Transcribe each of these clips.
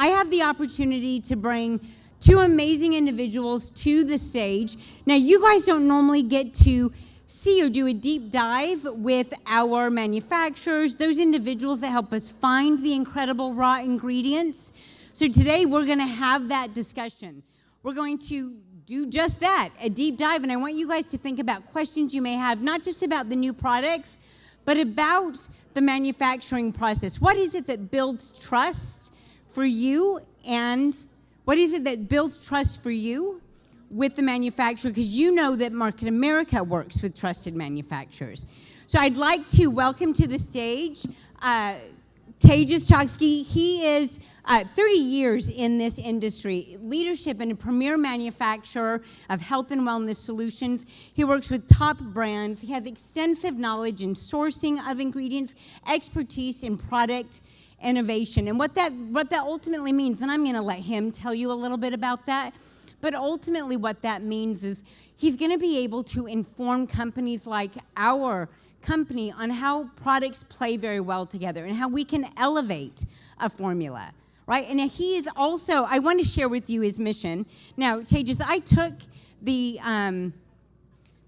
I have the opportunity to bring two amazing individuals to the stage. Now, you guys don't normally get to see or do a deep dive with our manufacturers, those individuals that help us find the incredible raw ingredients. So today we're going to have that discussion. We're going to do just that, a deep dive, and I want you guys to think about questions you may have, not just about the new products, but about the manufacturing process. What is it that builds trust for you, and what is it that builds trust for you with the manufacturer? Because you know that Market America works with trusted manufacturers. So I'd like to welcome to the stage Tejas Choksi. He is 30 years in this industry, leadership and a premier manufacturer of health and wellness solutions. He works with top brands. He has extensive knowledge in sourcing of ingredients, expertise in product innovation. And what that ultimately means, and I'm going to let him tell you a little bit about that, but ultimately what that means is he's going to be able to inform companies like our company on how products play very well together and how we can elevate a formula, right? And he is also, I want to share with you his mission. Now, Tejas, I took the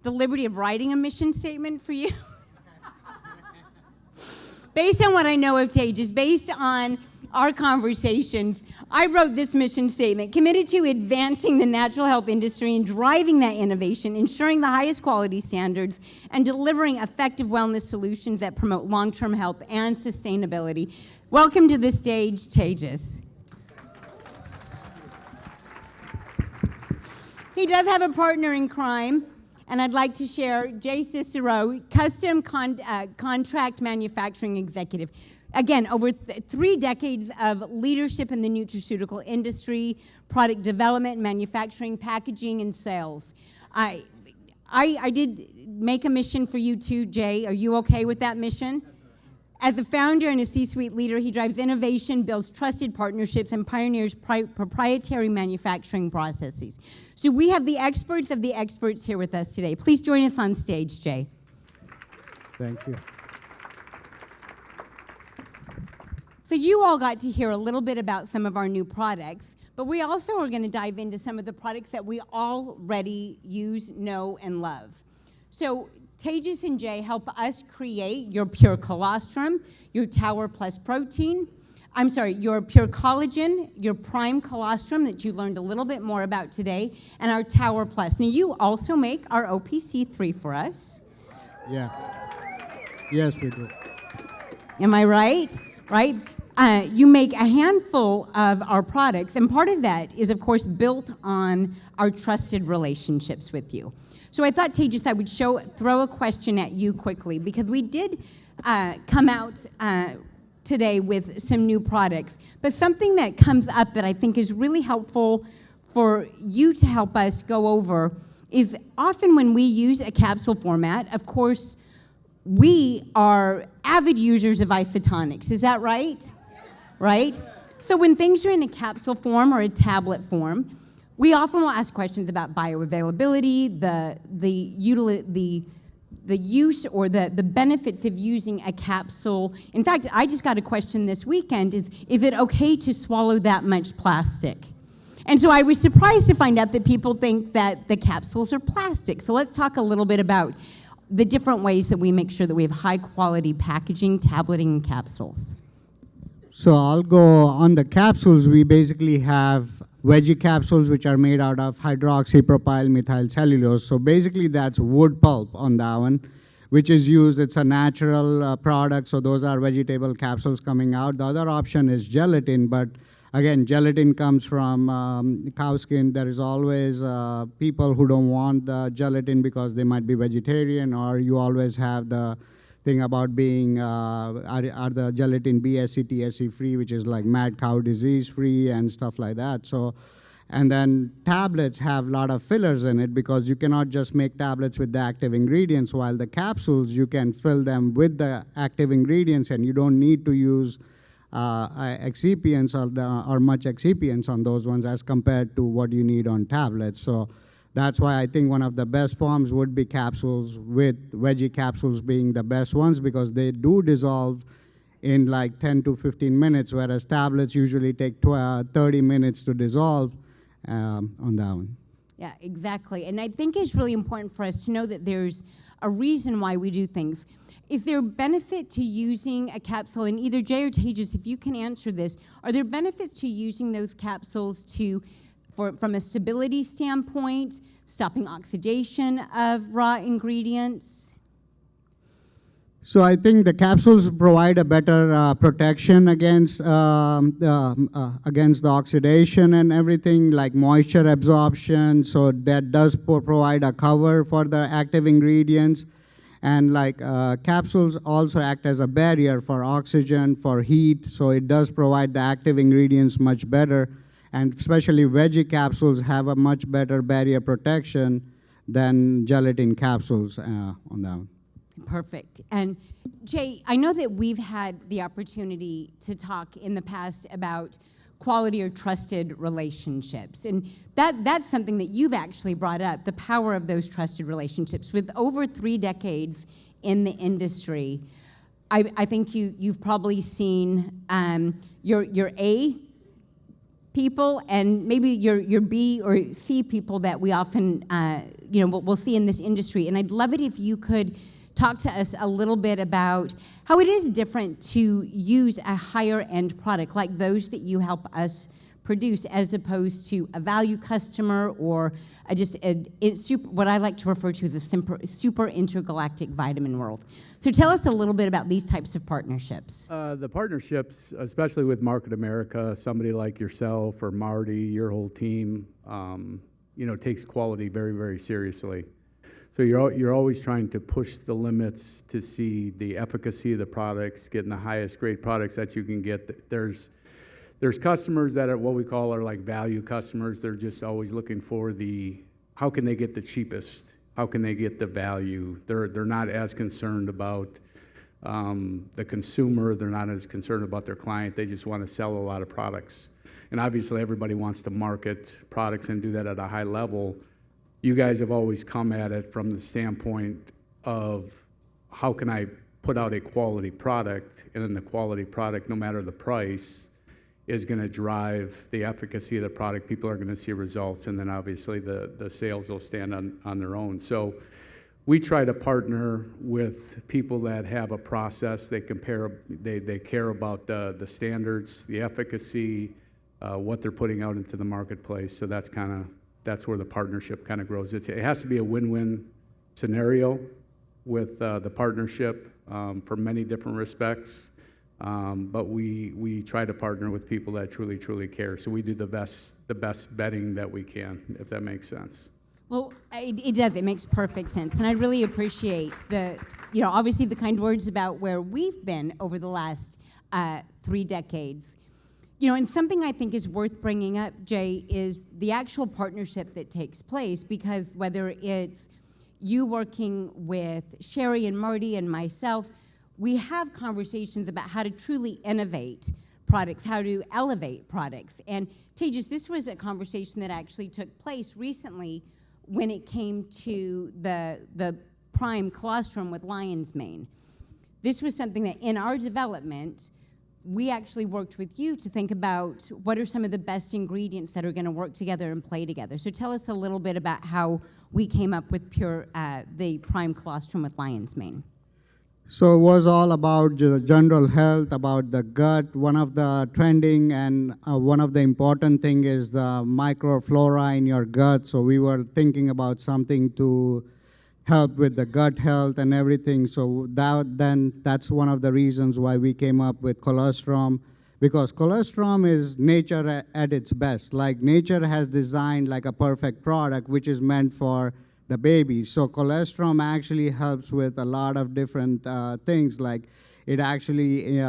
liberty of writing a mission statement for you. Based on what I know of Tejas, based on our conversations, I wrote this mission statement: committed to advancing the natural health industry and driving that innovation, ensuring the highest quality standards, and delivering effective wellness solutions that promote long-term health and sustainability. Welcome to the stage, Tejas. He does have a partner in crime, and I'd like to share Cisero, custom contract manufacturing executive. Again, over 3 decades of leadership in the nutraceutical industry, product development, manufacturing, packaging, and sales. I did make a mission for you too, Jay. Are you okay with that mission? As the founder and a C-suite leader, he drives innovation, builds trusted partnerships, and pioneers proprietary manufacturing processes. So we have the experts of the experts here with us today. Please join us on stage, Jay. Thank you. So you all got to hear a little bit about some of our new products, but we also are going to dive into some of the products that we already use, know, and love. So Tejas and Jay help us create your pure colostrum, your Tower Plus protein, your pure collagen, your prime colostrum that you learned a little bit more about today, and our Tower Plus. Now you also make our OPC3 for us. Yeah. Yes, we do. Am I right? Right? You make a handful of our products, and part of that is, of course, built on our trusted relationships with you. So I thought, Tejas, I would throw a question at you quickly, because we did come out today with some new products, but something that comes up that I think is really helpful for you to help us go over is often when we use a capsule format, of course, we are avid users of isotonics. Is that right? Right? So when things are in a capsule form or a tablet form, we often will ask questions about bioavailability, the use or the benefits of using a capsule. In fact, I just got a question this weekend, is it okay to swallow that much plastic? And so I was surprised to find out that people think that the capsules are plastic. So let's talk a little bit about the different ways that we make sure that we have high quality packaging, tableting, and capsules. So I'll go on the capsules. We basically have veggie capsules, which are made out of hydroxypropyl methyl cellulose. So basically that's wood pulp on that one, which is used. It's a natural product, so those are vegetable capsules coming out. The other option is gelatin, but again, gelatin comes from cow skin. There is always people who don't want the gelatin because they might be vegetarian, or you always have the thing about being, are the gelatin BSE, TSE free, which is like mad cow disease free and stuff like that. So, and then tablets have a lot of fillers in it because you cannot just make tablets with the active ingredients, while the capsules, you can fill them with the active ingredients and you don't need to use excipients or much excipients on those ones as compared to what you need on tablets. So that's why I think one of the best forms would be capsules, with veggie capsules being the best ones because they do dissolve in like 10 to 15 minutes, whereas tablets usually take 30 minutes to dissolve on that one. Yeah, exactly. And I think it's really important for us to know that there's a reason why we do things. Is there benefit to using a capsule? And either Jay or Tejas, if you can answer this, are there benefits to using those capsules from a stability standpoint, stopping oxidation of raw ingredients? So I think the capsules provide a better protection against the oxidation and everything, like moisture absorption. So that does provide a cover for the active ingredients. And like capsules also act as a barrier for oxygen, for heat. So it does provide the active ingredients much better. And especially veggie capsules have a much better barrier protection than gelatin capsules on that one. Perfect. And Jay, I know that we've had the opportunity to talk in the past about quality or trusted relationships. And that's something that you've actually brought up, the power of those trusted relationships. With over 3 decades in the industry, I think you've probably seen your A people and maybe your B or C people that we often we'll see in this industry. And I'd love it if you could talk to us a little bit about how it is different to use a higher end product like those that you help us produce as opposed to a value customer or what I like to refer to as a super intergalactic vitamin world. So tell us a little bit about these types of partnerships. The partnerships, especially with Market America, somebody like yourself or Marty, your whole team, takes quality very, very seriously. So you're always trying to push the limits to see the efficacy of the products, getting the highest grade products that you can get. There's customers that are what we call are like value customers. They're just always looking for how can they get the cheapest? How can they get the value? They're not as concerned about the consumer. They're not as concerned about their client. They just want to sell a lot of products. And obviously everybody wants to market products and do that at a high level. You guys have always come at it from the standpoint of how can I put out a quality product, and then the quality product, no matter the price, is going to drive the efficacy of the product. People are going to see results, and then obviously the sales will stand on their own. So we try to partner with people that have a process. They care about the standards, the efficacy, what they're putting out into the marketplace. So that's where the partnership kind of grows. It has to be a win-win scenario with the partnership for many different respects. But we try to partner with people that truly, truly care. So we do the best vetting that we can, if that makes sense. Well, it does. It makes perfect sense. And I really appreciate obviously the kind words about where we've been over the last 3 decades. And something I think is worth bringing up, Jay, is the actual partnership that takes place, because whether it's you working with Sherry and Marty and myself, we have conversations about how to truly innovate products, how to elevate products. And Tejas, this was a conversation that actually took place recently when it came to the prime colostrum with lion's mane. This was something that in our development, we actually worked with you to think about what are some of the best ingredients that are going to work together and play together. So tell us a little bit about how we came up with the prime colostrum with lion's mane. So it was all about the general health, about the gut. One of the trending and one of the important thing is the microflora in your gut. So we were thinking about something to help with the gut health and everything. So that's one of the reasons why we came up with colostrum, because colostrum is nature at its best. Like nature has designed like a perfect product which is meant for the babies. So colostrum actually helps with a lot of different things. Like it actually it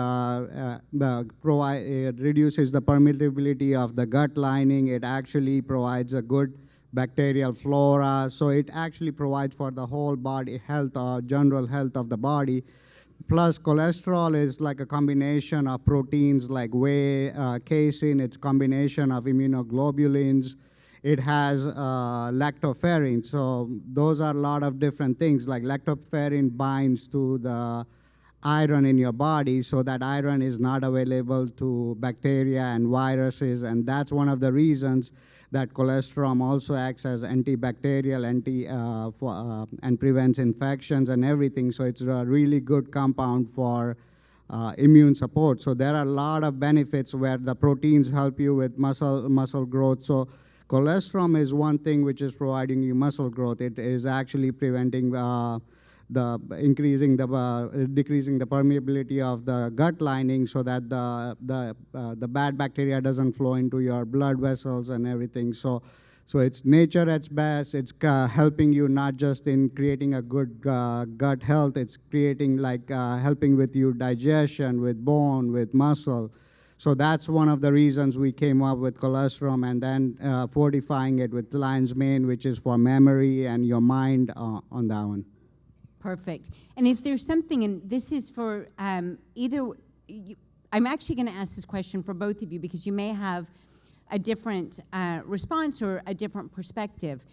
reduces the permeability of the gut lining. It actually provides a good bacterial flora, so it actually provides for the whole body health, general health of the body. Plus, cholesterol is like a combination of proteins like whey, casein. It's combination of immunoglobulins. It has lactoferrin. So those are a lot of different things. Like lactoferrin binds to the iron in your body, so that iron is not available to bacteria and viruses, and that's one of the reasons that cholesterol also acts as antibacterial, and prevents infections and everything. So it's a really good compound for immune support. So there are a lot of benefits where the proteins help you with muscle growth. So cholesterol is one thing which is providing you muscle growth. It is actually preventing decreasing the permeability of the gut lining, so that the bad bacteria doesn't flow into your blood vessels and everything. So it's nature at its best. It's helping you not just in creating a good gut health. It's creating helping with your digestion, with bone, with muscle. So that's one of the reasons we came up with cholesterol, and then fortifying it with lion's mane, which is for memory and your mind on that one. Perfect. And if there's something, and this is for I'm actually going to ask this question for both of you, because you may have a different response or a different perspective.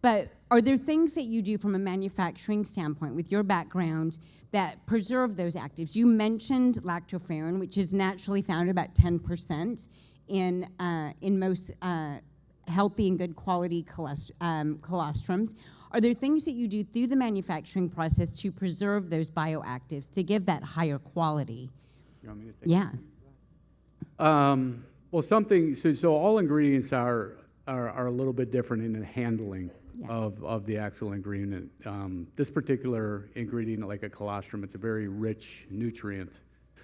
But are there things that you do from a manufacturing standpoint with your background that preserve those actives? You mentioned lactoferrin, which is naturally found about 10% in most healthy and good quality colostrums. Are there things that you do through the manufacturing process to preserve those bioactives, to give that higher quality? You want me to take Yeah. Well, so all ingredients are a little bit different in the handling of the actual ingredient. This particular ingredient, like a colostrum, it's a very rich nutrient.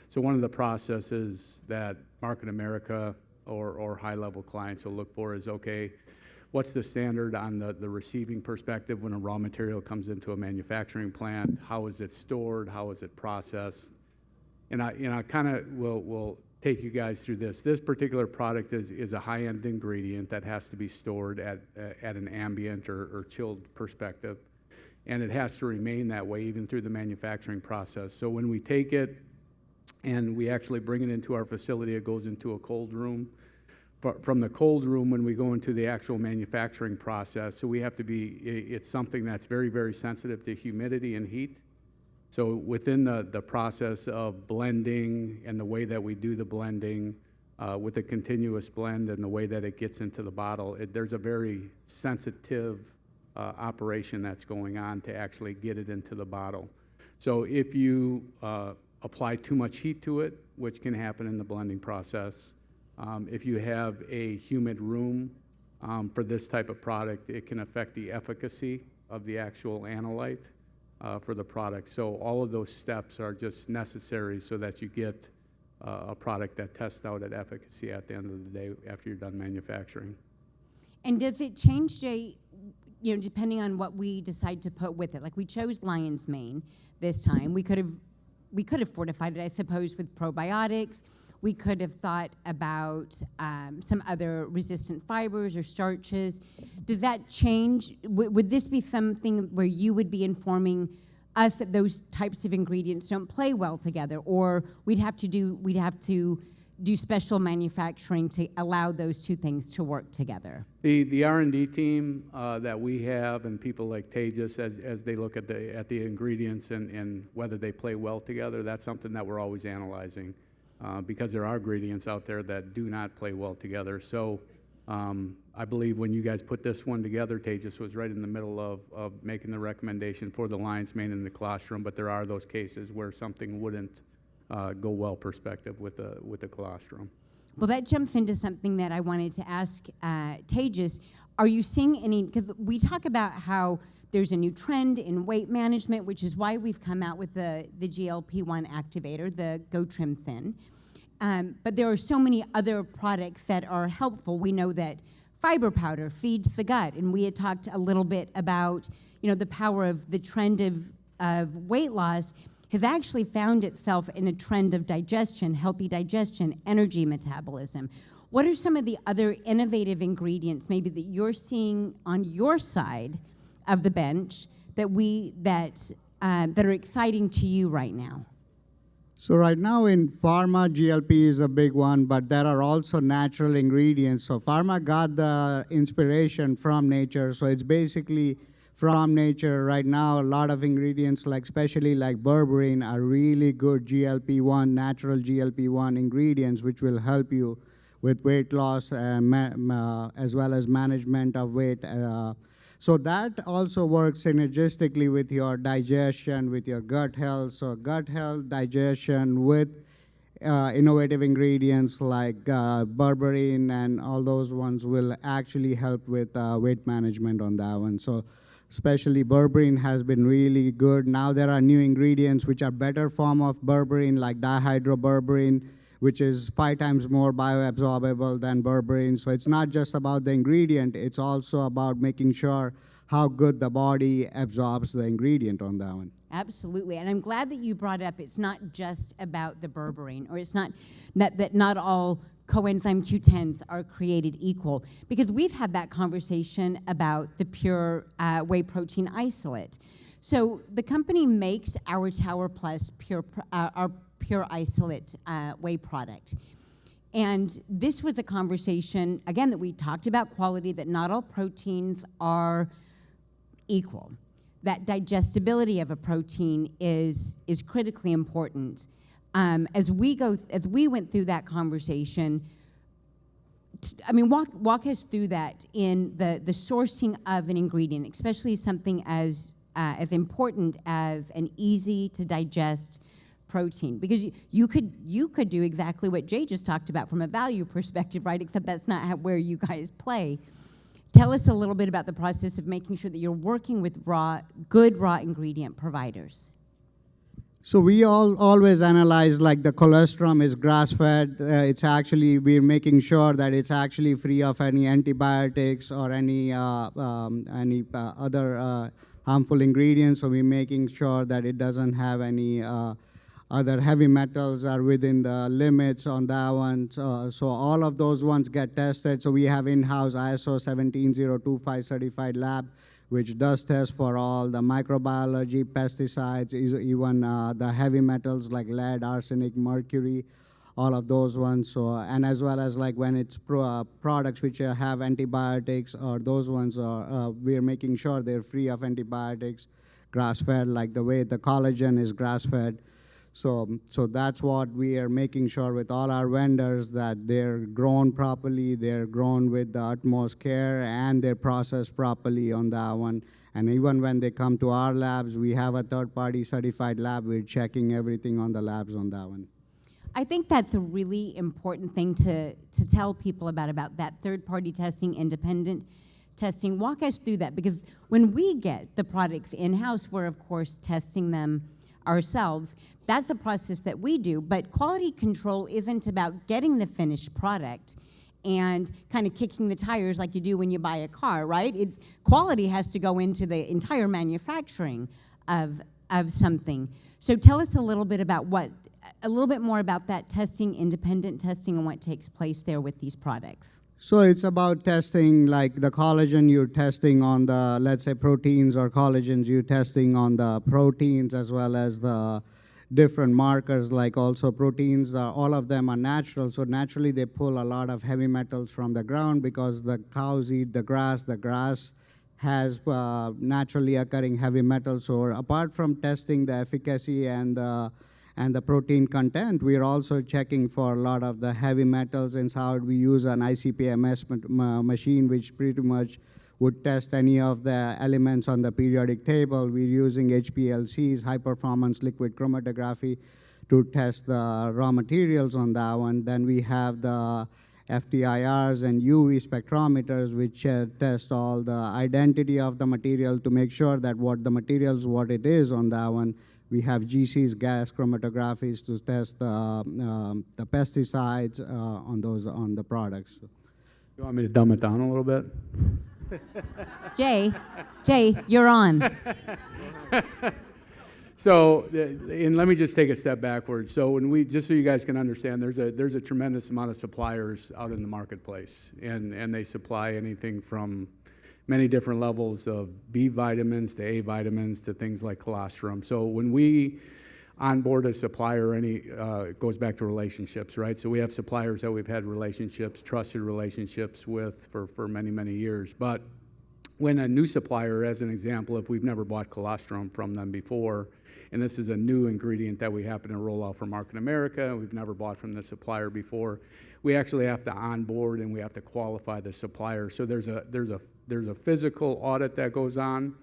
So one of the processes that Market America or high-level clients will look for is, okay, what's the standard on the receiving perspective when a raw material comes into a manufacturing plant? How is it stored? How is it processed? And I kind of will take you guys through this. This particular product is a high-end ingredient that has to be stored at an ambient or chilled perspective, and it has to remain that way even through the manufacturing process. So when we take it and we actually bring it into our facility, it goes into a cold room. But from the cold room, when we go into the actual manufacturing process, so we have to it's something that's very, very sensitive to humidity and heat. So within the process of blending and the way that we do the blending with a continuous blend and the way that it gets into the bottle, there's a very sensitive operation that's going on to actually get it into the bottle. So if you apply too much heat to it, which can happen in the blending process, if you have a humid room for this type of product, it can affect the efficacy of the actual analyte for the product. So all of those steps are just necessary so that you get a product that tests out at efficacy at the end of the day after you're done manufacturing. And does it change, Jay, depending on what we decide to put with it? Like, we chose lion's mane this time. We could have fortified it, I suppose, with probiotics. We could have thought about some other resistant fibers or starches. Does that change? Would this be something where you would be informing us that those types of ingredients don't play well together, or we'd have to do special manufacturing to allow those two things to work together? The R&D team that we have, and people like Tejas, as they look at the ingredients and whether they play well together, that's something that we're always analyzing. Because there are ingredients out there that do not play well together. So I believe when you guys put this one together, Tejas was right in the middle of making the recommendation for the lion's mane and the colostrum, but there are those cases where something wouldn't go well perspective with the colostrum. Well, that jumps into something that I wanted to ask Tejas. Are you seeing any, because we talk about how there's a new trend in weight management, which is why we've come out with the GLP-1 activator, the Go Trim Thin. But there are so many other products that are helpful. We know that fiber powder feeds the gut, and we had talked a little bit about the power of the trend of weight loss has actually found itself in a trend of digestion, healthy digestion, energy metabolism. What are some of the other innovative ingredients maybe that you're seeing on your side of the bench that are exciting to you right now? So right now in pharma, GLP is a big one, but there are also natural ingredients. So pharma got the inspiration from nature. So it's basically from nature. Right now, a lot of ingredients, like especially like berberine, are really good GLP-1, natural GLP-1 ingredients, which will help you with weight loss as well as management of weight. So that also works synergistically with your digestion, with your gut health. So gut health, digestion with innovative ingredients like berberine and all those ones will actually help with weight management on that one. So especially berberine has been really good. Now there are new ingredients which are better form of berberine, like dihydroberberine, which is 5 times more bioabsorbable than berberine. So it's not just about the ingredient, it's also about making sure how good the body absorbs the ingredient on that one. Absolutely, and I'm glad that you brought up it's not just about the berberine, or it's not that not all coenzyme Q10s are created equal, because we've had that conversation about the pure whey protein isolate. So the company makes our Tower Plus our pure isolate whey product. And this was a conversation, again, that we talked about quality, that not all proteins are equal. That digestibility of a protein is critically important. As we went through that conversation, walk us through that in the sourcing of an ingredient, especially something as important as an easy to digest protein, because you could do exactly what Jay just talked about from a value perspective, right? Except that's not where you guys play. Tell us a little bit about the process of making sure that you're working with good raw ingredient providers. So we always analyze, like, the cholesterol is grass-fed. It's actually, we're making sure that it's actually free of any antibiotics or any other harmful ingredients. So we're making sure that it doesn't have any other heavy metals are within the limits on that one. So all of those ones get tested. So we have in-house ISO 17025 certified lab, which does test for all the microbiology, pesticides, even the heavy metals like lead, arsenic, mercury, all of those ones. So, and as well as, like, when it's products which have antibiotics, or those ones, we're making sure they're free of antibiotics, grass-fed, like the way the collagen is grass-fed. So that's what we are making sure with all our vendors, that they're grown properly, they're grown with the utmost care, and they're processed properly on that one. And even when they come to our labs, we have a third-party certified lab. We're checking everything on the labs on that one. I think that's a really important thing to tell people about that third-party testing, independent testing. Walk us through that, because when we get the products in-house, we're, of course, testing them ourselves. That's a process that we do, but quality control isn't about getting the finished product and kind of kicking the tires like you do when you buy a car, right? Quality has to go into the entire manufacturing of something. So tell us a little bit more about that testing, independent testing, and what takes place there with these products. So it's about testing, like the collagen, you're testing on the, let's say, proteins or collagens, you're testing on the proteins as well as the different markers, like also proteins, all of them are natural. So naturally they pull a lot of heavy metals from the ground because the cows eat the grass. The grass has naturally occurring heavy metals. So apart from testing the efficacy and the protein content, we are also checking for a lot of the heavy metals inside. We use an ICP-MS machine, which pretty much would test any of the elements on the periodic table. We're using HPLCs, high-performance liquid chromatography, to test the raw materials on that one. Then we have the FTIRs and UV spectrometers, which test all the identity of the material to make sure that what the materials, what it is on that one. We have GCs, gas chromatographies, to test the pesticides on the products. You want me to dumb it down a little bit? Jay, you're on. So, and let me just take a step backwards. So just so you guys can understand, there's a tremendous amount of suppliers out in the marketplace, and they supply anything from many different levels of B vitamins to A vitamins to things like colostrum. So when we onboard a supplier, it goes back to relationships, right? So we have suppliers that we've had relationships, trusted relationships with for many, many years. But when a new supplier, as an example, if we've never bought colostrum from them before, and this is a new ingredient that we happen to roll out for Market America, we've never bought from the supplier before, we actually have to onboard and we have to qualify the supplier. So there's a physical audit that goes on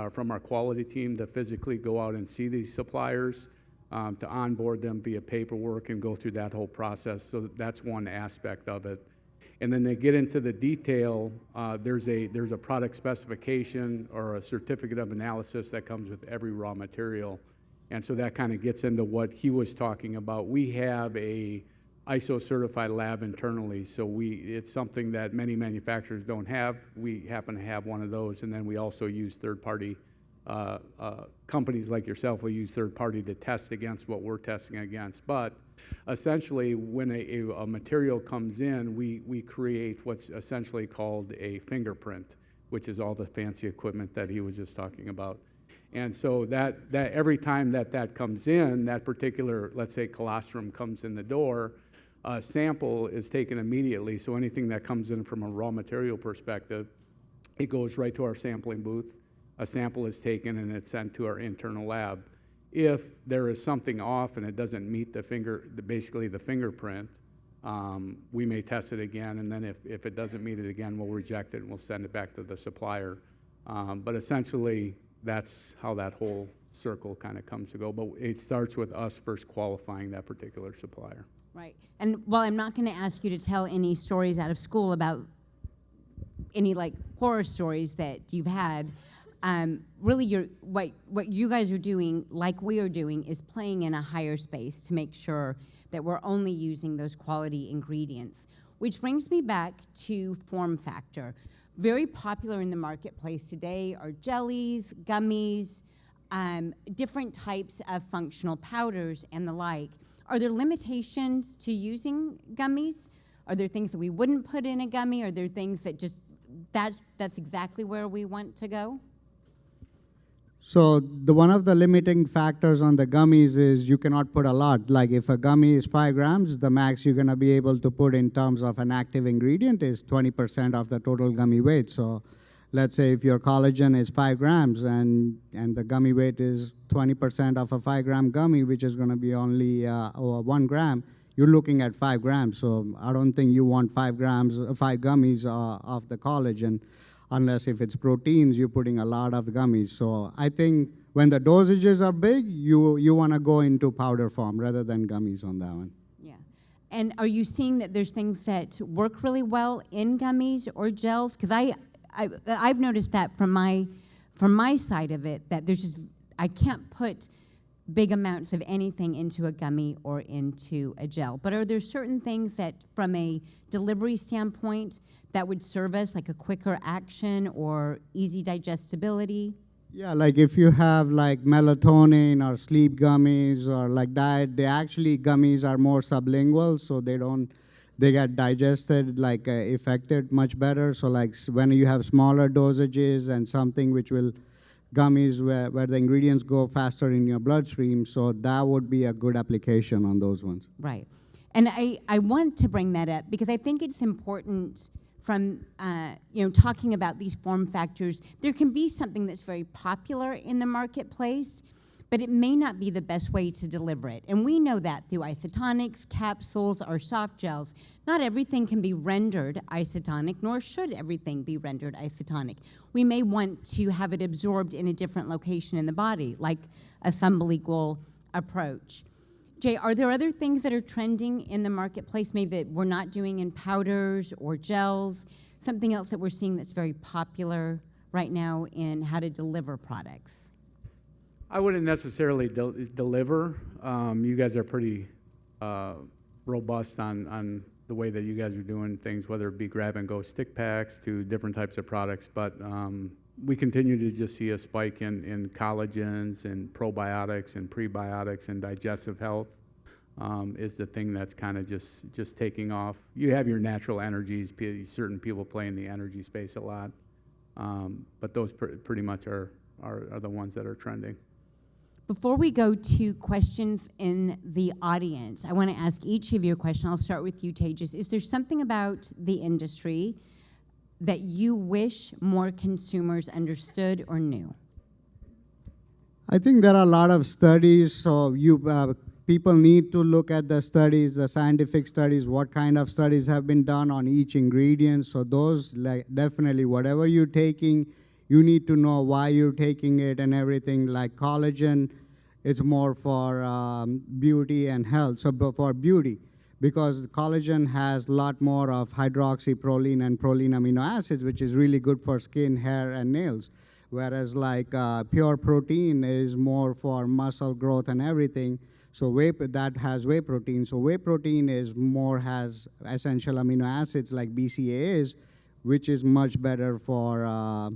from our quality team to physically go out and see these suppliers, to onboard them via paperwork and go through that whole process. So that's one aspect of it. And then they get into the detail. There's a product specification or a certificate of analysis that comes with every raw material. And so that kind of gets into what he was talking about. We have a ISO certified lab internally, so it's something that many manufacturers don't have. We happen to have one of those, and then we also use third-party companies like yourself will use third-party to test against what we're testing against. But essentially, when a material comes in, we create what's essentially called a fingerprint, which is all the fancy equipment that he was just talking about. And so that every time that comes in, that particular, let's say, colostrum comes in the door, a sample is taken immediately. So anything that comes in from a raw material perspective, it goes right to our sampling booth. A sample is taken and it's sent to our internal lab. If there is something off and it doesn't meet basically the fingerprint, we may test it again, and then if it doesn't meet it again, we'll reject it and we'll send it back to the supplier. But essentially, that's how that whole circle kind of comes to go. But it starts with us first qualifying that particular supplier. Right. And while I'm not going to ask you to tell any stories out of school about any like horror stories that you've had, really what you guys are doing, like we are doing, is playing in a higher space to make sure that we're only using those quality ingredients. Which brings me back to form factor. Very popular in the marketplace today are jellies, gummies, different types of functional powders and the like. Are there limitations to using gummies? Are there things that we wouldn't put in a gummy? Are there things that just, that's exactly where we want to go? So one of the limiting factors on the gummies is you cannot put a lot. Like if a gummy is 5 grams, the max you're going to be able to put in terms of an active ingredient is 20% of the total gummy weight. So let's say if your collagen is 5 grams and the gummy weight is 20% of a 5-gram gummy, which is going to be only 1 gram, you're looking at 5 grams. So I don't think you want 5 gummies of the collagen. Unless if it's proteins, you're putting a lot of gummies. So I think when the dosages are big, you want to go into powder form rather than gummies on that one. Yeah. And are you seeing that there's things that work really well in gummies or gels? Because I've noticed that from my side of it, that there's just, I can't put big amounts of anything into a gummy or into a gel. But are there certain things that from a delivery standpoint that would serve us, like a quicker action or easy digestibility? Yeah, like if you have like melatonin or sleep gummies or like diet, gummies are more sublingual, so they get digested, like affected much better. So like when you have smaller dosages and something which will, gummies where the ingredients go faster in your bloodstream, so that would be a good application on those ones. Right. And I want to bring that up because I think it's important from talking about these form factors. There can be something that's very popular in the marketplace, but it may not be the best way to deliver it. And we know that through isotonics, capsules, or soft gels. Not everything can be rendered isotonic, nor should everything be rendered isotonic. We may want to have it absorbed in a different location in the body, like a sublingual approach. Jay, are there other things that are trending in the marketplace, maybe that we're not doing in powders or gels? Something else that we're seeing that's very popular right now in how to deliver products? I wouldn't necessarily deliver. You guys are pretty robust on the way that you guys are doing things, whether it be grab-and-go stick packs to different types of products. But we continue to just see a spike in collagens and probiotics and prebiotics and digestive health is the thing that's kind of just taking off. You have your natural energies. Certain people play in the energy space a lot. But those pretty much are the ones that are trending. Before we go to questions in the audience, I want to ask each of you a question. I'll start with you, Tejas. Is there something about the industry that you wish more consumers understood or knew? I think there are a lot of studies, so people need to look at the studies, the scientific studies, what kind of studies have been done on each ingredient. So those, like, definitely, whatever you're taking, you need to know why you're taking it and everything. Like collagen, it's more for beauty and health, so for beauty, because collagen has a lot more of hydroxyproline and proline amino acids, which is really good for skin, hair, and nails. Whereas like pure protein is more for muscle growth and everything. So that has whey protein. So whey protein has essential amino acids like BCAAs, which is much better for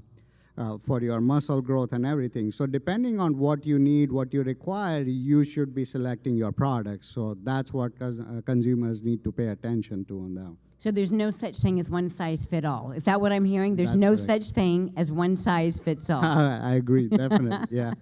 your muscle growth and everything. So depending on what you need, what you require, you should be selecting your products. So that's what consumers need to pay attention to on that. So there's no such thing as one size fit all. Is that what I'm hearing? There's That's no correct. such thing as one size fits all. I agree, definitely, yeah.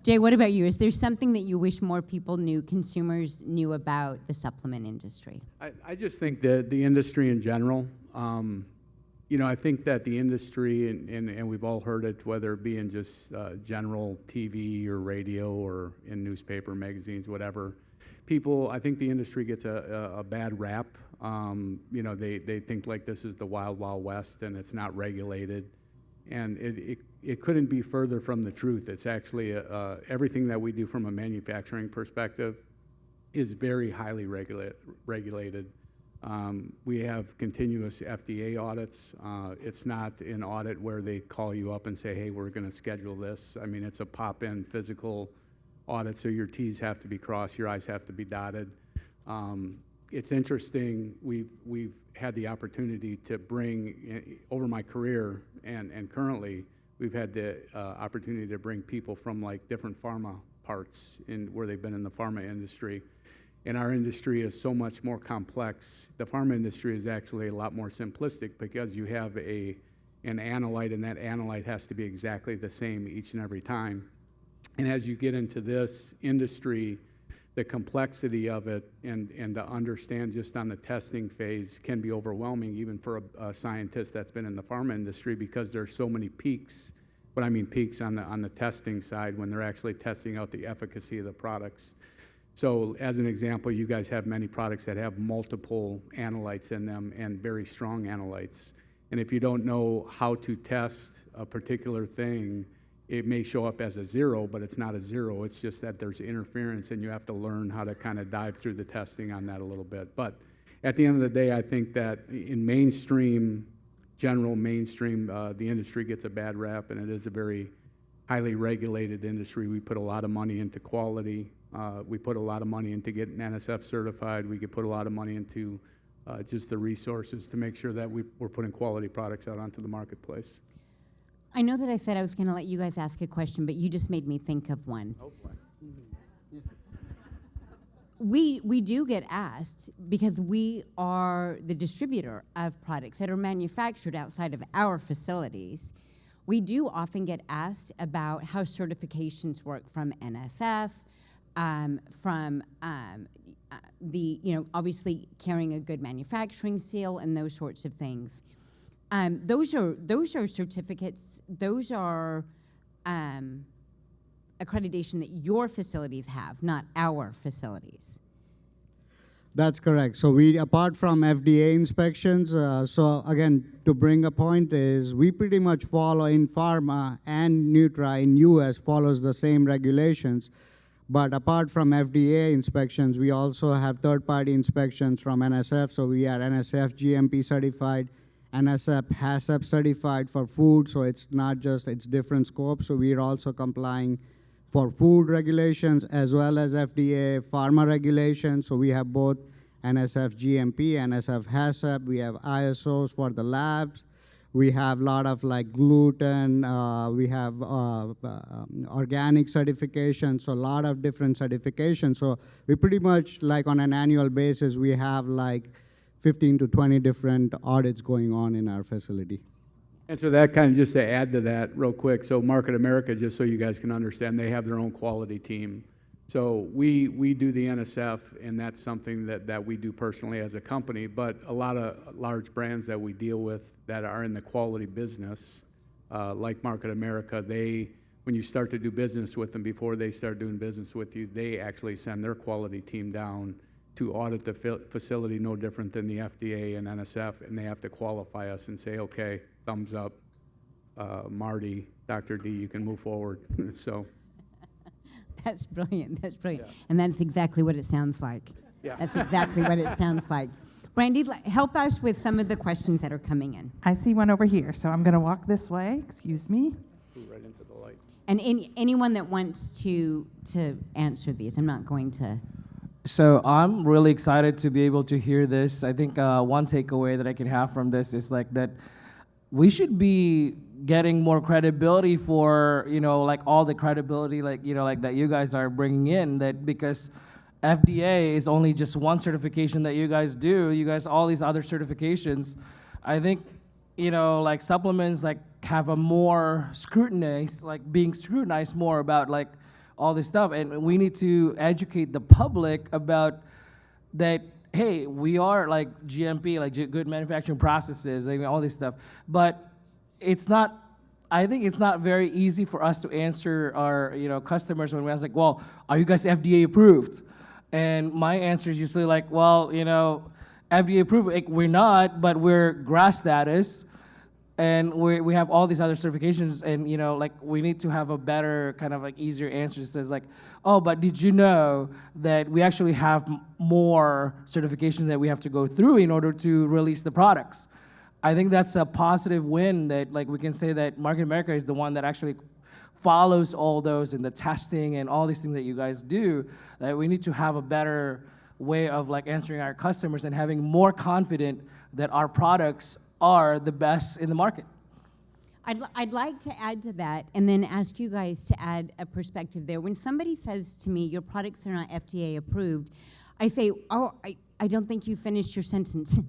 Jay, what about you? Is there something that you wish more people knew, consumers knew about the supplement industry? I just think that the industry in general, I think that the industry, and we've all heard it, whether it be in just general TV or radio or in newspaper, magazines, whatever, I think the industry gets a bad rap. They think like this is the wild, wild west and it's not regulated. And it couldn't be further from the truth. It's actually, everything that we do from a manufacturing perspective is very highly regulated. We have continuous FDA audits. It's not an audit where they call you up and say, hey, we're going to schedule this. I mean, it's a pop-in physical audit, so your T's have to be crossed, your I's have to be dotted. It's interesting, we've had the opportunity to bring, over my career and currently, we've had the opportunity to bring people from like different pharma parts where they've been in the pharma industry. And our industry is so much more complex. The pharma industry is actually a lot more simplistic because you have an analyte, and that analyte has to be exactly the same each and every time. And as you get into this industry, the complexity of it and to understand just on the testing phase can be overwhelming even for a scientist that's been in the pharma industry, because there's so many peaks. What I mean peaks on the testing side when they're actually testing out the efficacy of the products. So as an example, you guys have many products that have multiple analytes in them and very strong analytes. And if you don't know how to test a particular thing, it may show up as a 0, but it's not a 0. It's just that there's interference, and you have to learn how to kind of dive through the testing on that a little bit. But at the end of the day, I think that in general mainstream, the industry gets a bad rap, and it is a very highly regulated industry. We put a lot of money into quality. We put a lot of money into getting NSF certified. We could put a lot of money into just the resources to make sure that we're putting quality products out onto the marketplace. I know that I said I was going to let you guys ask a question, but you just made me think of one. We do get asked, because we are the distributor of products that are manufactured outside of our facilities. We do often get asked about how certifications work from NSF, from obviously carrying a good manufacturing seal and those sorts of things. Those are certificates. Those are accreditation that your facilities have, not our facilities. That's correct. So apart from FDA inspections, so again, to bring a point is we pretty much follow in pharma, and Nutra in US follows the same regulations. But apart from FDA inspections, we also have third-party inspections from NSF. So we are NSF GMP certified, NSF HACCP certified for food. So it's not just, it's different scopes. So we are also complying for food regulations as well as FDA pharma regulations. So we have both NSF GMP, NSF HACCP. We have ISOs for the labs. We have a lot of like gluten. We have organic certification. So a lot of different certifications. So we pretty much, like on an annual basis, we have like 15 to 20 different audits going on in our facility. And so that kind of, just to add to that real quick, so Market America, just so you guys can understand, they have their own quality team. So we do the NSF, and that's something that we do personally as a company, but a lot of large brands that we deal with that are in the quality business, like Market America, when you start to do business with them, before they start doing business with you, they actually send their quality team down to audit the facility, no different than the FDA and NSF, and they have to qualify us and say, okay, thumbs up, Marty, Dr. D, you can move forward. So. That's brilliant. That's brilliant. Yeah. And that's exactly what it sounds like. Yeah. That's exactly what it sounds like. Brandy, help us with some of the questions that are coming in. I see one over here, so I'm going to walk this way. Excuse me. Right into the light. And anyone that wants to answer these, I'm not going to. So I'm really excited to be able to hear this. I think one takeaway that I can have from this is like that we should be getting more credibility for, like all the credibility, like that you guys are bringing in, that because FDA is only just one certification that you guys do. You guys, all these other certifications, I think, like supplements like have a more scrutinized, like being scrutinized more about like all this stuff. And we need to educate the public about that, hey, we are like GMP, like good manufacturing processes, and all this stuff. But I think it's not very easy for us to answer our customers when we ask like, well, are you guys FDA approved? And my answer is usually like, well, FDA approved, like, we're not, but we're GRAS status, and we have all these other certifications, and like we need to have a better kind of like easier answer that says like, oh, but did you know that we actually have more certifications that we have to go through in order to release the products? I think that's a positive win that like we can say that Market America is the one that actually follows all those and the testing and all these things that you guys do. That we need to have a better way of like answering our customers and having more confident that our products are the best in the market. I'd like to add to that and then ask you guys to add a perspective there. When somebody says to me, your products are not FDA approved, I say, oh, I don't think you finished your sentence.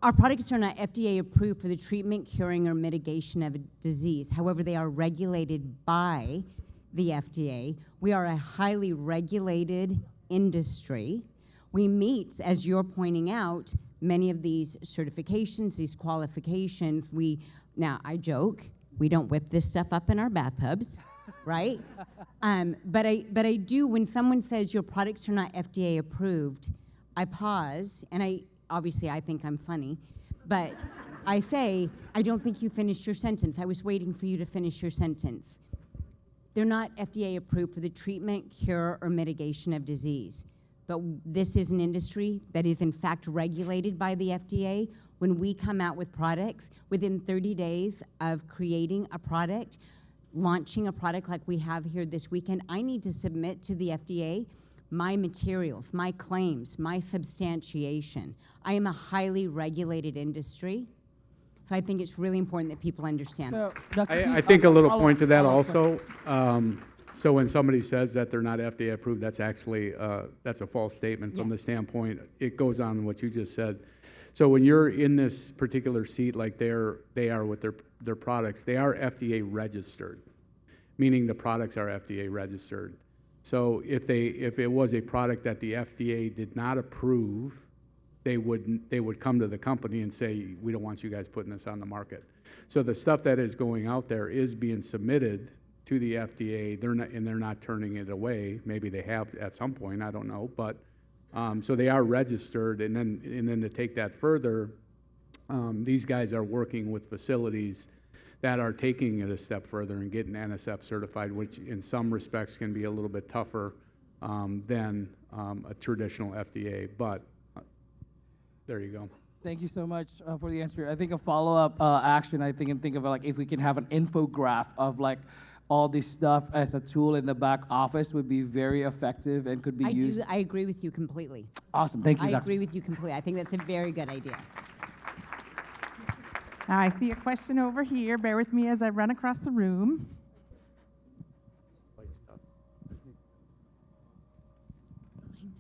Our products are not FDA approved for the treatment, curing, or mitigation of a disease. However, they are regulated by the FDA. We are a highly regulated industry. We meet, as you're pointing out, many of these certifications, these qualifications. Now, I joke, we don't whip this stuff up in our bathtubs, right? But I do, when someone says your products are not FDA approved, I pause, and obviously I think I'm funny, but I say, I don't think you finished your sentence. I was waiting for you to finish your sentence. They're not FDA approved for the treatment, cure, or mitigation of disease. But this is an industry that is in fact regulated by the FDA. When we come out with products, within 30 days of creating a product, launching a product like we have here this weekend, I need to submit to the FDA my materials, my claims, my substantiation. I am a highly regulated industry, so I think it's really important that people understand. So, Dr. T, I think a little follow- point to that follow-up also. So when somebody says that they're not FDA approved, that's actually, that's a false statement from the standpoint, it goes on what you just said. So when you're in this particular seat like they are with their products, they are FDA registered, meaning the products are FDA registered. So if it was a product that the FDA did not approve, they would come to the company and say, we don't want you guys putting this on the market. So the stuff that is going out there is being submitted to the FDA. They're not turning it away. Maybe they have at some point, I don't know. But so they are registered, and then to take that further, these guys are working with facilities that are taking it a step further and getting NSF certified, which in some respects can be a little bit tougher than a traditional FDA. But there you go. Thank you so much for the answer. I think a follow-up action, I think of like if we can have an infograph of like all this stuff as a tool in the back office would be very effective and could be used. I agree with you completely. Awesome, thank you, I Dr. agree with you completely. I think that's a very good idea. Now I see a question over here. Bear with me as I run across the room.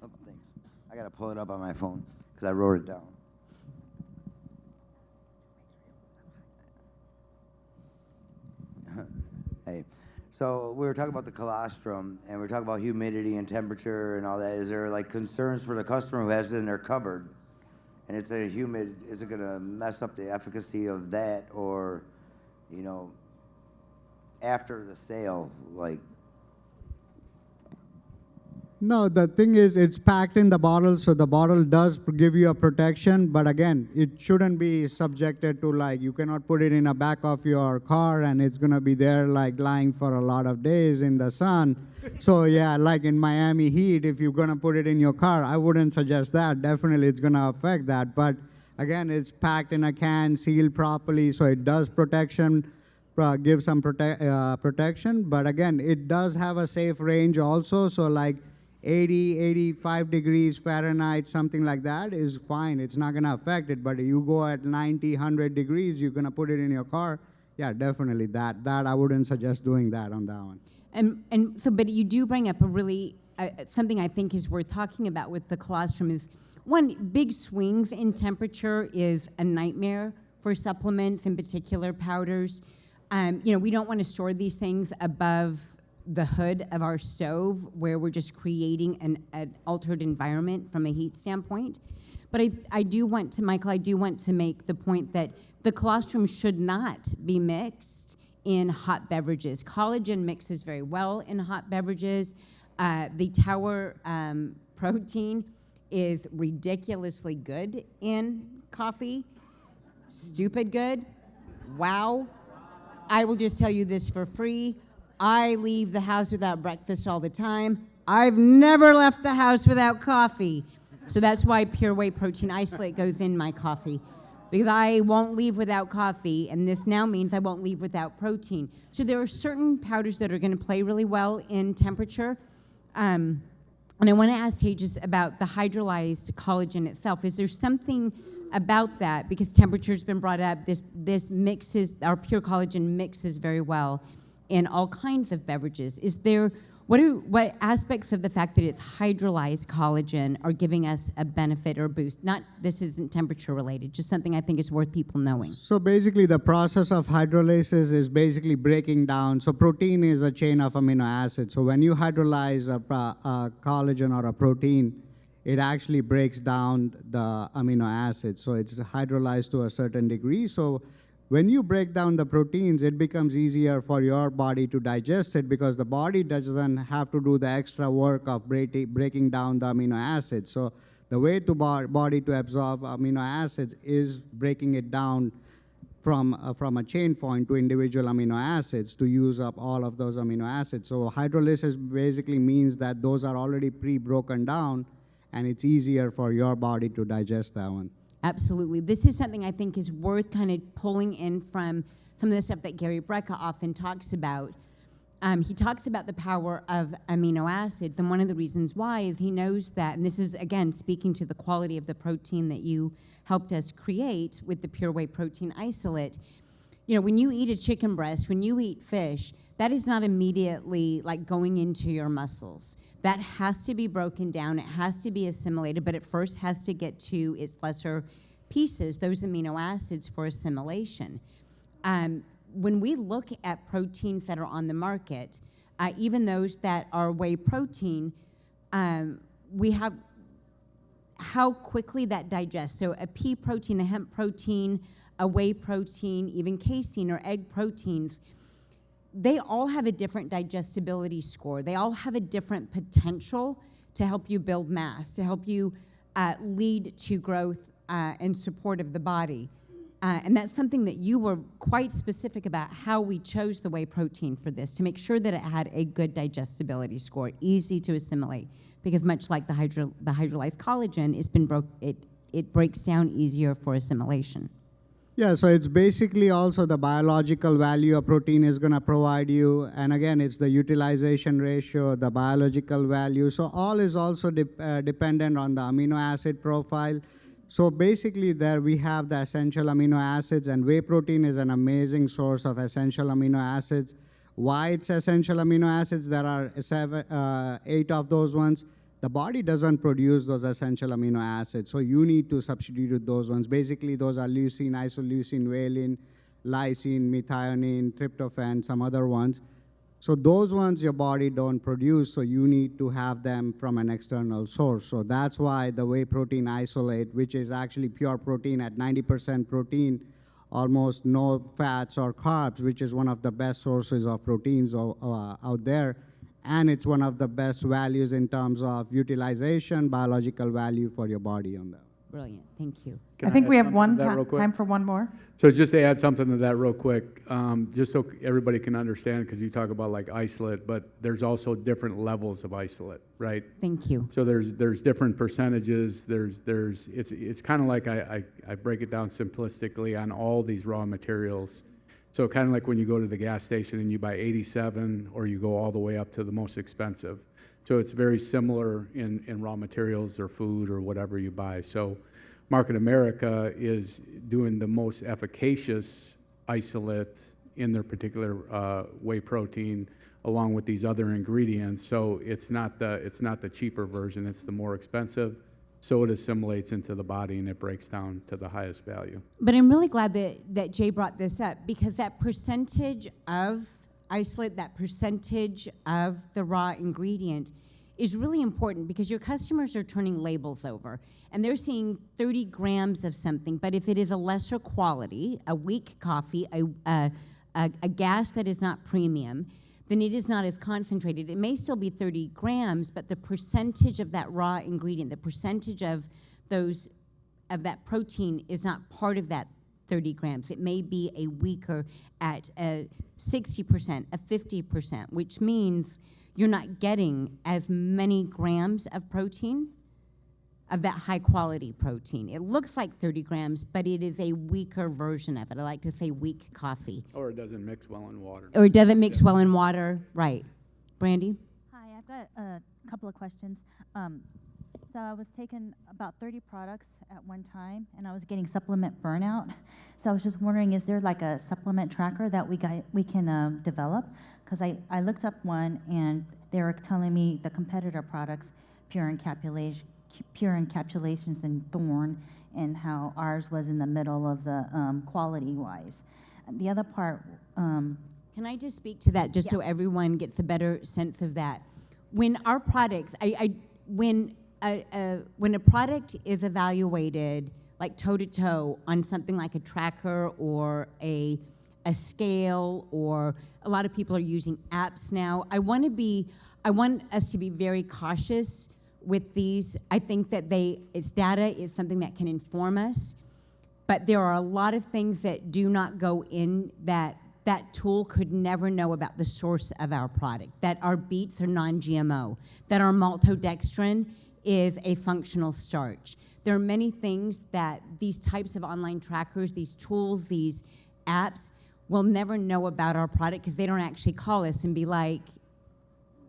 Oh, thanks. I gotta pull it up on my phone because I wrote it down. Hey, So we were talking about the colostrum, and we were talking about humidity and temperature and all that. Is there like concerns for the customer who has it in their cupboard, and it's a humid? Is it gonna mess up the efficacy of that, or, you know, after the sale, like? No, the thing is, it's packed in the bottle, so the bottle does give you a protection, but again, it shouldn't be subjected to, like, you cannot put it in the back of your car and it's gonna be there like lying for a lot of days in the sun. So yeah, like in Miami heat, if you're gonna put it in your car, I wouldn't suggest that. Definitely it's gonna affect that, but again, it's packed in a can, sealed properly, so it does protection, give some protection, but again, it does have a safe range also, so like 80, 85 degrees Fahrenheit, something like that is fine. It's not gonna affect it, but you go at 90, 100 degrees, you're gonna put it in your car, yeah, definitely that I wouldn't suggest doing that on that one. And so, but you do bring up a really, something I think is worth talking about with the colostrum is, one, big swings in temperature is a nightmare for supplements, in particular powders. You know, we don't want to store these things above the hood of our stove where we're just creating an altered environment from a heat standpoint. But I do want to, Michael, I do want to make the point that the colostrum should not be mixed in hot beverages. Collagen mixes very well in hot beverages. The tower protein is ridiculously good in coffee. Stupid good. Wow. I will just tell you this for free. I leave the house without breakfast all the time. I've never left the house without coffee. So that's why pure whey protein isolate goes in my coffee, because I won't leave without coffee, and this now means I won't leave without protein. So there are certain powders that are going to play really well in temperature. And I want to ask Tejas about the hydrolyzed collagen itself. Is there something about that, because temperature's been brought up, this mixes, our pure collagen mixes very well in all kinds of beverages. Is there, what aspects of the fact that it's hydrolyzed collagen are giving us a benefit or boost? Not, this isn't temperature related, just something I think is worth people knowing. So basically the process of hydrolysis is basically breaking down. So protein is a chain of amino acids. So when you hydrolyze a collagen or a protein, it actually breaks down the amino acids. So it's hydrolyzed to a certain degree. So when you break down the proteins, it becomes easier for your body to digest it, because the body doesn't have to do the extra work of breaking down the amino acids. So the way to body to absorb amino acids is breaking it down from a chain point to individual amino acids to use up all of those amino acids. So hydrolysis basically means that those are already pre-broken down, and it's easier for your body to digest that one. Absolutely. This is something I think is worth kind of pulling in from some of the stuff that Gary Brecka often talks about. He talks about the power of amino acids, and one of the reasons why is he knows that, and this is, again, speaking to the quality of the protein that you helped us create with the pure whey protein isolate. You know, when you eat a chicken breast, when you eat fish, that is not immediately like going into your muscles. That has to be broken down, it has to be assimilated, but it first has to get to its lesser pieces, those amino acids, for assimilation. When we look at proteins that are on the market, even those that are whey protein, we have how quickly that digests. So a pea protein, a hemp protein, a whey protein, even casein or egg proteins, they all have a different digestibility score. They all have a different potential to help you build mass, to help you lead to growth and support of the body. And that's something that you were quite specific about, how we chose the whey protein for this, to make sure that it had a good digestibility score, easy to assimilate, because much like the hydrolyzed collagen, it breaks down easier for assimilation. Yeah, so it's basically also the biological value a protein is going to provide you. And again, it's the utilization ratio, the biological value. So all is also dependent on the amino acid profile. So basically there we have the essential amino acids, and whey protein is an amazing source of essential amino acids. Why it's essential amino acids? There are 8 of those ones. The body doesn't produce those essential amino acids, so you need to substitute those ones. Basically, those are leucine, isoleucine, valine, lysine, methionine, tryptophan, some other ones. So those ones your body don't produce, so you need to have them from an external source. So that's why the whey protein isolate, which is actually pure protein at 90% protein, almost no fats or carbs, which is one of the best sources of proteins out there. And it's one of the best values in terms of utilization, biological value for your body on that. Brilliant. Thank you. Can I think add we have something one to that real quick? time for one more. So just to add something to that real quick, just so everybody can understand, because you talk about like isolate, but there's also different levels of isolate, right? Thank you. So there's different percentages. It's kind of like I break it down simplistically on all these raw materials. So kind of like when you go to the gas station and you buy 87, or you go all the way up to the most expensive. So it's very similar in raw materials or food or whatever you buy. So Market America is doing the most efficacious isolate in their particular whey protein, along with these other ingredients. So it's not the cheaper version; it's the more expensive. So it assimilates into the body and it breaks down to the highest value. But I'm really glad that Jay brought this up, because that percentage of isolate, that percentage of the raw ingredient is really important, because your customers are turning labels over and they're seeing 30 grams of something, but if it is a lesser quality, a weak coffee, a gas that is not premium, then it is not as concentrated. It may still be 30 grams, but the percentage of that raw ingredient, the percentage of that protein is not part of that 30 grams. It may be a weaker at a 60%, a 50%, which means you're not getting as many grams of protein, of that high quality protein. It looks like 30 grams, but it is a weaker version of it. I like to say weak coffee. Or it doesn't mix well in water. Or it doesn't mix well in water, right. Brandy? Hi, I've got a couple of questions. So I was taking about 30 products at one time, and I was getting supplement burnout. So I was just wondering, is there like a supplement tracker that we can develop? Because I looked up one, and they were telling me the competitor products, pure encapsulations and Thorn, and how ours was in the middle of the quality-wise. The other part. Can I just speak to that, just so everyone gets a better sense of that? When our products, when a product is evaluated like toe-to-toe on something like a tracker or a scale, or a lot of people are using apps now, I want us to be very cautious with these. I think that it's data is something that can inform us, but there are a lot of things that do not go in that tool could never know about the source of our product, that our beets are non-GMO, that our maltodextrin is a functional starch. There are many things that these types of online trackers, these tools, these apps will never know about our product, because they don't actually call us and be like,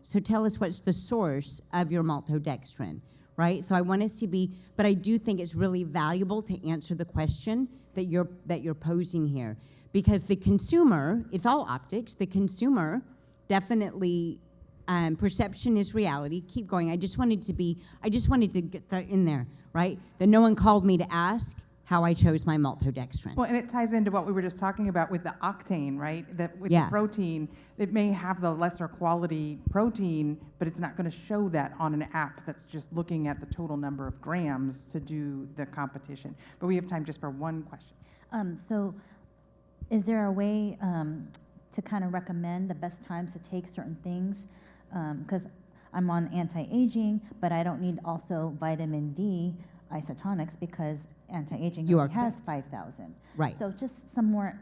so tell us what's the source of your maltodextrin, right? So I want us to be, but I do think it's really valuable to answer the question that you're posing here, because the consumer, it's all optics, the consumer definitely, perception is reality. Keep going. I just wanted to get that in there, right? That no one called me to ask how I chose my maltodextrin. Well, and it ties into what we were just talking about with the octane, right? That with Yeah. the protein, it may have the lesser quality protein, but it's not going to show that on an app that's just looking at the total number of grams to do the competition. But we have time just for one question. So is there a way to kind of recommend the best times to take certain things? Because I'm on anti-aging, but I don't need also vitamin D isotonics, because anti-aging You only are has 5,000. Right. So just some more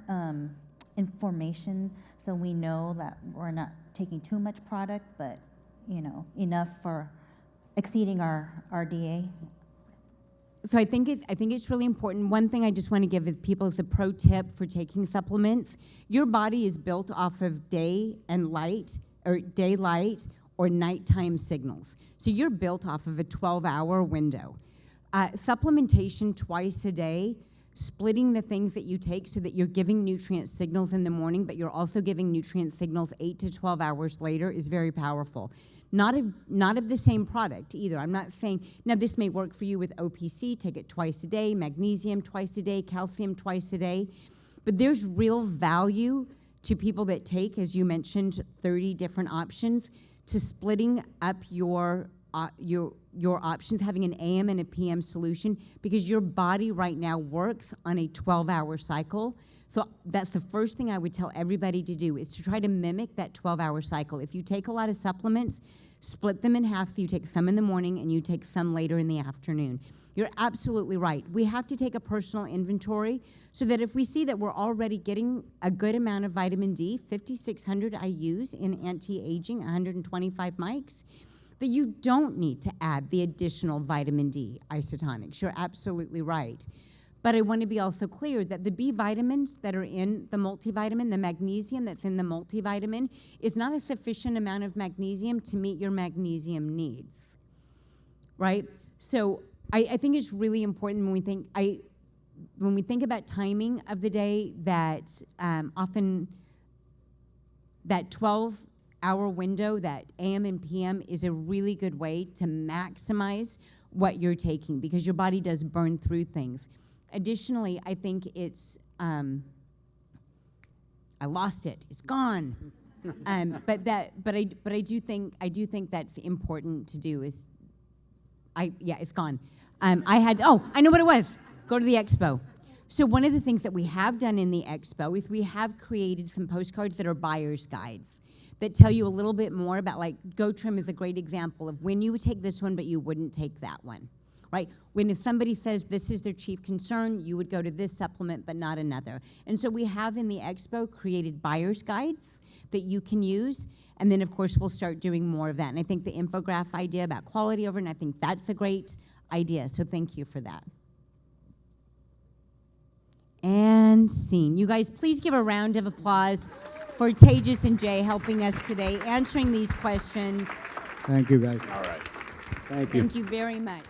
information, so we know that we're not taking too much product, but enough for exceeding our RDA. So I think it's really important. One thing I just want to give is people as a pro tip for taking supplements. Your body is built off of daylight or nighttime signals. So you're built off of a 12-hour window. Supplementation twice a day, splitting the things that you take so that you're giving nutrient signals in the morning, but you're also giving nutrient signals 8 to 12 hours later, is very powerful. Not of the same product either. I'm not saying, now this may work for you with OPC, take it twice a day, magnesium twice a day, calcium twice a day, but there's real value to people that take, as you mentioned, 30 different options, to splitting up your options, having an AM and a PM solution, because your body right now works on a 12-hour cycle. So that's the first thing I would tell everybody to do, is to try to mimic that 12-hour cycle. If you take a lot of supplements, split them in half, so you take some in the morning and you take some later in the afternoon. You're absolutely right. We have to take a personal inventory so that if we see that we're already getting a good amount of vitamin D, 5,600 IUs in anti-aging, 125 mics, that you don't need to add the additional vitamin D isotonics. You're absolutely right. But I want to be also clear that the B vitamins that are in the multivitamin, the magnesium that's in the multivitamin, is not a sufficient amount of magnesium to meet your magnesium needs, right? So I think it's really important when we think about timing of the day, that often that 12-hour window, that AM and PM, is a really good way to maximize what you're taking, because your body does burn through things. Additionally, I think it's, I lost it. It's gone. But I do think that's important to do. It's gone. I know what it was. Go to the expo. So one of the things that we have done in the expo is we have created some postcards that are buyer's guides that tell you a little bit more about, like, Go Trim is a great example of when you would take this one, but you wouldn't take that one. Right? When if somebody says this is their chief concern, you would go to this supplement but not another. And so we have in the expo created buyer's guides that you can use. And then, of course, we'll start doing more of that. And I think the infograph idea about quality over, and I think that's a great idea. So thank you for that. And scene. You guys, please give a round of applause for Tejas and Jay helping us today, answering these questions. Thank you, guys. All right. Thank you. Thank you very much.